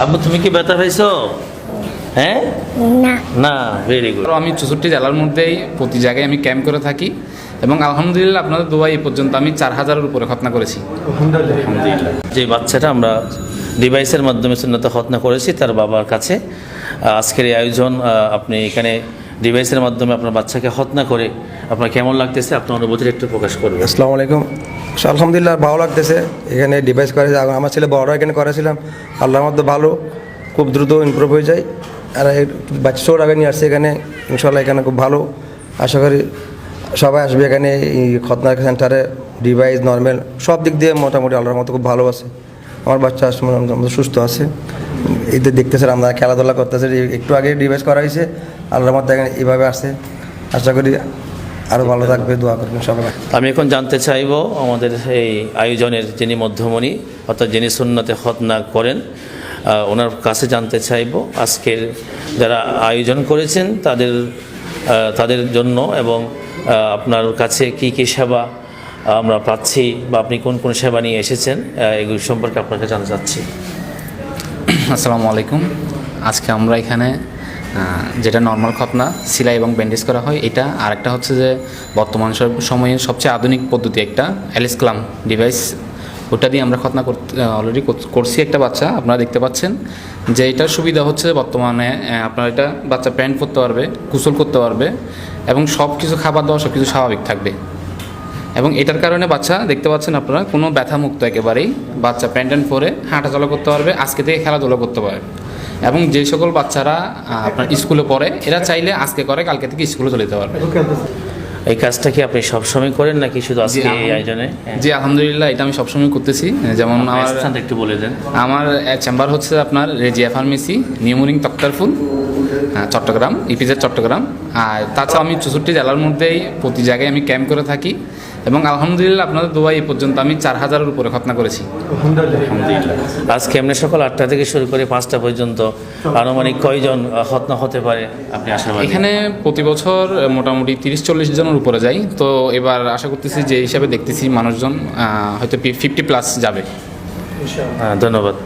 আব্বু তুমি কি ব্যথা পাইছো? হ্যাঁ না না, ভেরি গুড। আমি 64 জেলার মধ্যেই প্রতি জায়গায় আমি ক্যাম্প করে থাকি এবং আলহামদুলিল্লাহ আপনাদের দোয়াই এই পর্যন্ত আমি 4000-এর উপরে খতনা করেছি। আলহামদুলিল্লাহ। যে বাচ্চাটা আমরা ডিভাইসের মাধ্যমে সুন্নতে খতনা করেছি তার বাবার কাছে আজকের এই আয়োজন, আপনি এখানে ডিভাইসের মাধ্যমে আপনার বাচ্চাকে খতনা করে আপনার কেমন লাগতেছে, আপনার অনুভূতিটা একটু প্রকাশ করবেন। আসসালামু আলাইকুম। আলহামদুলিল্লাহ ভালো লাগতেছে, এখানে ডিভাইস করে আমার ছেলে বড়রা এখানে করেছিলাম, আল্লাহর মধ্যে ভালো, খুব দ্রুত ইমপ্রুভ হয়ে যায়। আর বাচ্চা শোর আগে নিয়ে আসছে এখানে, ইনশাল্লাহ এখানে খুব ভালো। আশা করি সবাই আসবে এখানে এই খতনা সেন্টারে। ডিভাইস নর্মাল সব দিক দিয়ে মোটামুটি আল্লাহর মতো খুব ভালো আছে। আমার বাচ্চা সুস্থ আছে, এদের দেখতেছে আমরা খেলাধুলা করতেছে। একটু আগে ডিভাইস করা হয়েছে, আল্লাহর মধ্যে এখানে এইভাবে আসছে। আশা করি আরও ভালো থাকবে, দোয়া করবেন সবাই। আমি এখন জানতে চাইব আমাদের এই আয়োজনের যিনি মধ্যমণি অর্থাৎ যিনি সুন্নতে খতনা করেন ওনার কাছে জানতে চাইব আজকের যারা আয়োজন করেছেন তাদের জন্য এবং আপনার কাছে কি কি সেবা আমরা পাচ্ছি বা আপনি কোন কোন সেবা নিয়ে এসেছেন এগুলি সম্পর্কে আপনাকে জানতে চাচ্ছি। আসসালামু আলাইকুম। আজকে আমরা এখানে যেটা নর্মাল খতনা সেলাই এবং ব্যান্ডেজ করা হয় এটা, আর একটা হচ্ছে যে বর্তমান সময়ে সবচেয়ে আধুনিক পদ্ধতি একটা অ্যালিসক্লাম ডিভাইস, ওটা দিয়ে আমরা খতনা অলরেডি করছি একটা বাচ্চা। আপনারা দেখতে পাচ্ছেন যে এটার সুবিধা হচ্ছে বর্তমানে আপনার এটা বাচ্চা প্যান্ট করতে পারবে, গোসল করতে পারবে এবং সব কিছু খাবার দাওয়া সব কিছু স্বাভাবিক থাকবে। এবং এটার কারণে বাচ্চা দেখতে পাচ্ছেন আপনারা কোনো ব্যথামুক্ত একেবারেই, বাচ্চা প্যান্ট পরে হাঁটাচলা করতে পারবে, আজকে থেকে খেলাধুলা করতে পারবে। এবং যে সকল বাচ্চারা আপনার স্কুলে পড়ে এরা চাইলে আজকে করে কালকে থেকে স্কুলে চলে যেতে পারবে। এই কাজটা কি আপনি সবসময় করেন নাকি শুধু আজকে এই আয়োজনে? জি আলহামদুলিল্লাহ, এটা আমি সবসময় করতেছি। যেমন আমার স্থানটা একটু বলে দেন। আমার চেম্বার হচ্ছে আপনার রেজিয়া ফার্মেসি, নিউমোরিং তক্তারফুল, চট্টগ্রাম, ইপিজেড চট্টগ্রাম। আর তাছাড়া আমি 64 জেলার মধ্যেই প্রতি জায়গায় আমি ক্যাম্প করে থাকি এবং আলহামদুলিল্লাহ আপনাদের দোয়াই এই পর্যন্ত আমি 4000-এর উপরে খতনা করেছি। আলহামদুলিল্লাহ। আজকে এমনি সকাল 8টা থেকে শুরু করে 5টা পর্যন্ত আনুমানিক কয়জন খতনা হতে পারে আপনি আশাবাদী? এখানে প্রতি বছর মোটামুটি 30-40 জনের উপরে যাই, তো এবার আশা করতেছি যে হিসাবে দেখতেছি মানুষজন হয়তো 50+ যাবে। ধন্যবাদ।